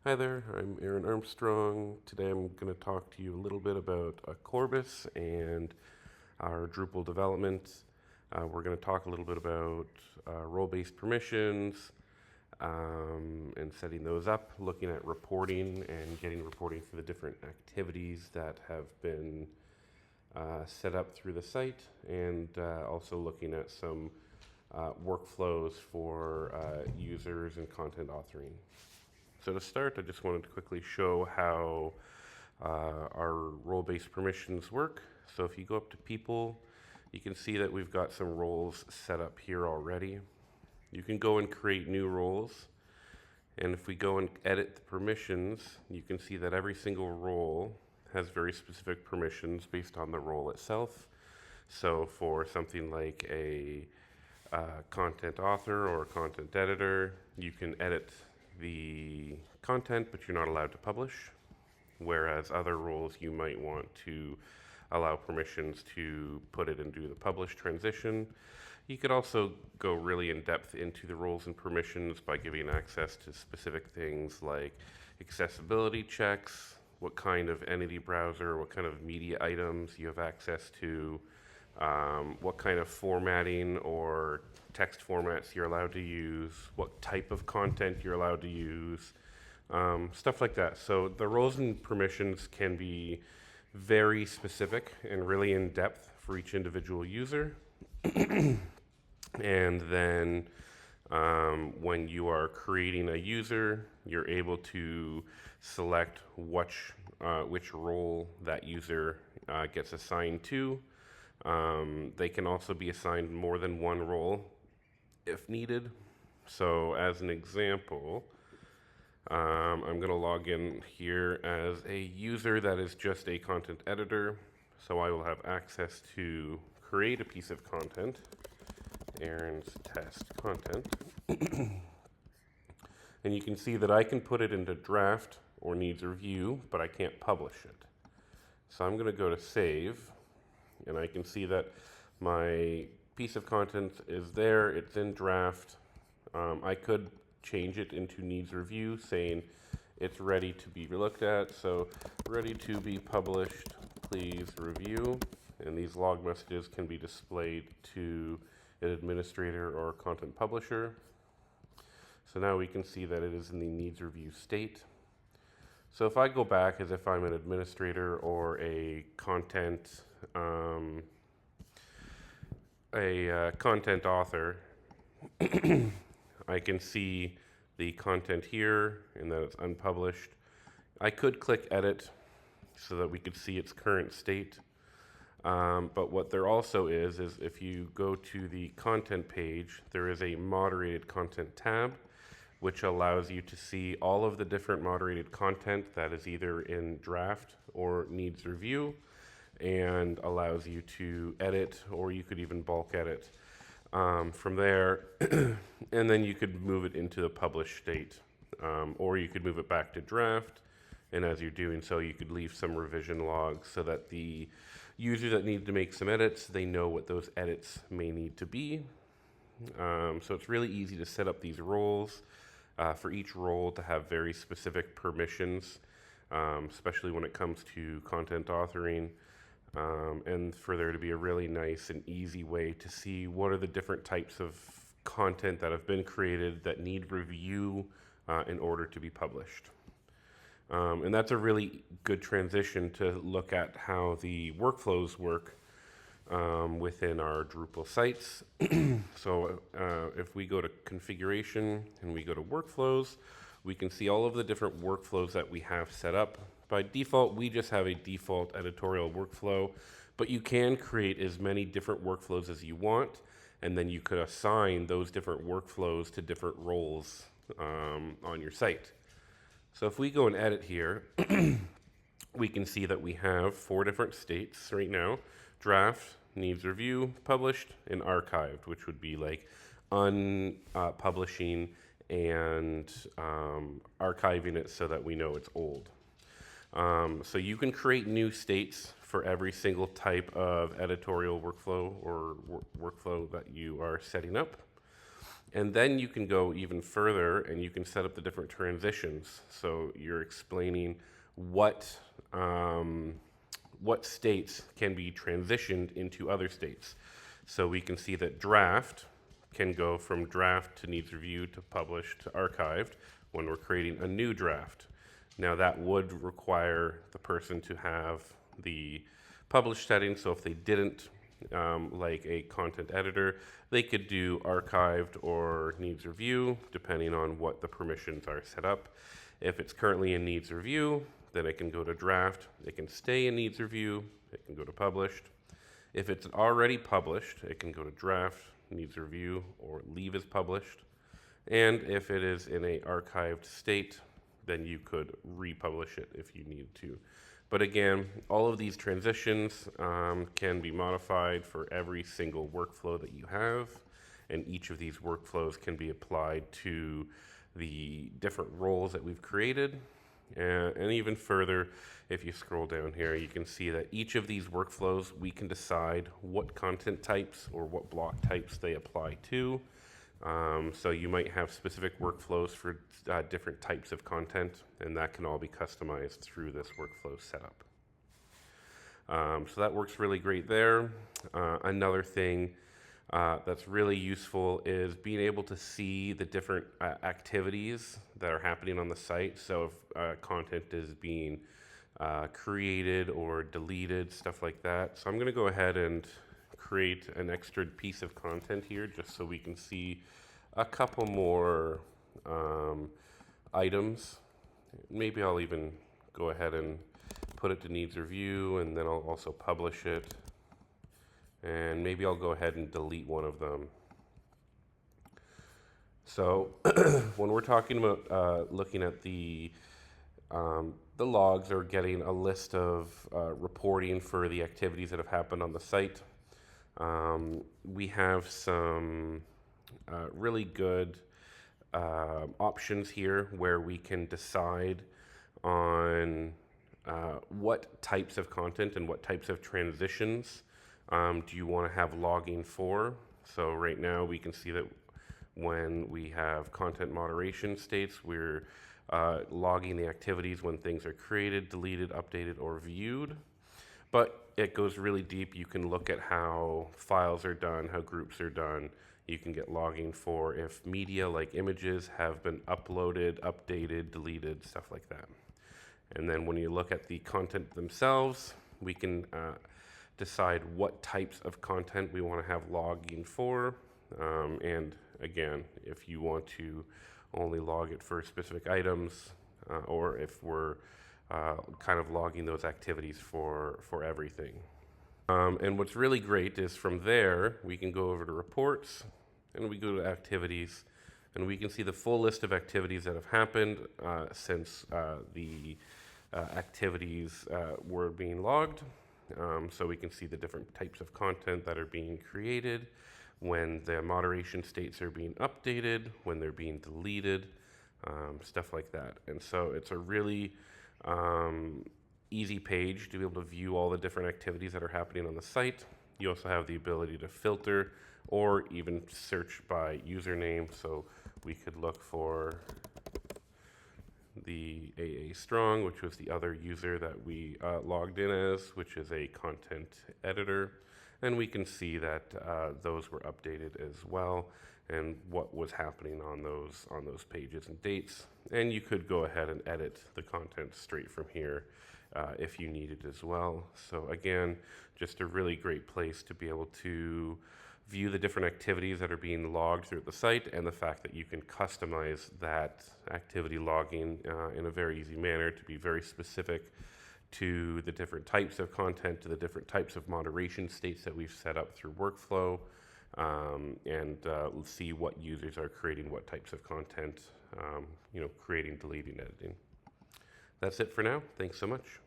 Hi there, I'm Aaron Armstrong. Today I'm going to talk to you a little bit about Corbis and our Drupal development. We're going to talk a little bit about role-based permissions and setting those up, looking at reporting and getting reporting for the different activities that have been set up through the site, and also looking at some workflows for users and content authoring. So to start, I just wanted to quickly show how our role-based permissions work. So if you go up to people, you can see that we've got some roles set up here already. You can go and create new roles. And if we go and edit the permissions, you can see that every single role has very specific permissions based on the role itself. So for something like a content author or content editor, you can edit the content, but you're not allowed to publish. Whereas other roles, you might want to allow permissions to put it and do the publish transition. You could also go really in depth into the roles and permissions by giving access to specific things like accessibility checks, what kind of entity browser, what kind of media items you have access to, what kind of formatting or text formats you're allowed to use, what type of content you're allowed to use, stuff like that. So the roles and permissions can be very specific and really in depth for each individual user. And then when you are creating a user, you're able to select which role that user gets assigned to. They can also be assigned more than one role if needed. So as an example, I'm going to log in here as a user that is just a content editor. So I will have access to create a piece of content, Aaron's test content. And you can see that I can put it into draft or needs review, but I can't publish it. So I'm going to go to save, and I can see that my piece of content is there, it's in draft. I could change it into needs review, saying it's ready to be looked at. So ready to be published, please review. And these log messages can be displayed to an administrator or content publisher. So now we can see that it is in the needs review state. So if I go back as if I'm an administrator or a content content author, I can see the content here and that it's unpublished. I could click edit so that we could see its current state. But what there also is if you go to the content page, there is a moderated content tab, which allows you to see all of the different moderated content that is either in draft or needs review, and allows you to edit, or you could even bulk edit from there. And then you could move it into the published state, or you could move it back to draft. And as you're doing so, you could leave some revision logs so that the user that needs to make some edits, they know what those edits may need to be. So it's really easy to set up these roles, for each role to have very specific permissions, especially when it comes to content authoring, and for there to be a really nice and easy way to see what are the different types of content that have been created that need review in order to be published. And that's a really good transition to look at how the workflows work within our Drupal sites. So if we go to configuration and we go to workflows, we can see all of the different workflows that we have set up. By default, we just have a default editorial workflow, but you can create as many different workflows as you want, and then you could assign those different workflows to different roles on your site. So if we go and edit here, we can see that we have 4 different states right now: draft, needs review, published, and archived, which would be like unpublishing and archiving it so that we know it's old. So you can create new states for every single type of editorial workflow or workflow that you are setting up. And then you can go even further and you can set up the different transitions. So you're explaining what states can be transitioned into other states. So we can see that draft can go from draft to needs review to published to archived when we're creating a new draft. Now that would require the person to have the published setting, so if they didn't like a content editor, they could do archived or needs review, depending on what the permissions are set up. If it's currently in needs review, then it can go to draft, it can stay in needs review, it can go to published. If it's already published, it can go to draft, needs review, or leave as published. And if it is in a archived state, then you could republish it if you need to. But again, all of these transitions can be modified for every single workflow that you have, and each of these workflows can be applied to the different roles that we've created. And even further, if you scroll down here, you can see that each of these workflows, we can decide what content types or what block types they apply to. So you might have specific workflows for different types of content, and that can all be customized through this workflow setup. So that works really great there. Another thing that's really useful is being able to see the different activities that are happening on the site. So if content is being created or deleted, stuff like that. So I'm going to go ahead and create an extra piece of content here just so we can see a couple more items. Maybe I'll even go ahead and put it to needs review, and then I'll also publish it. And maybe I'll go ahead and delete one of them. So when we're talking about looking at the logs or getting a list of reporting for the activities that have happened on the site, we have some really good options here where we can decide on what types of content and what types of transitions do you want to have logging for. So right now we can see that when we have content moderation states, we're logging the activities when things are created, deleted, updated, or viewed. But it goes really deep. You can look at how files are done, how groups are done. You can get logging for if media like images have been uploaded, updated, deleted, stuff like that. And then when you look at the content themselves, we can decide what types of content we want to have logging for. And again, if you want to only log it for specific items, or if we're kind of logging those activities for everything. And what's really great is from there, we can go over to reports, and we go to activities, and we can see the full list of activities that have happened since the activities were being logged. So we can see the different types of content that are being created, when the moderation states are being updated, when they're being deleted, stuff like that. And so it's a really easy page to be able to view all the different activities that are happening on the site. You also have the ability to filter or even search by username. So we could look for the AA Strong, which was the other user that we logged in as, which is a content editor. And we can see that those were updated as well, and what was happening on those pages and dates. And you could go ahead and edit the content straight from here if you needed as well. So again, just a really great place to be able to view the different activities that are being logged throughout the site, and the fact that you can customize that activity logging in a very easy manner to be very specific to the different types of content, to the different types of moderation states that we've set up through workflow, and see what users are creating, what types of content, creating, deleting, editing. That's it for now. Thanks so much.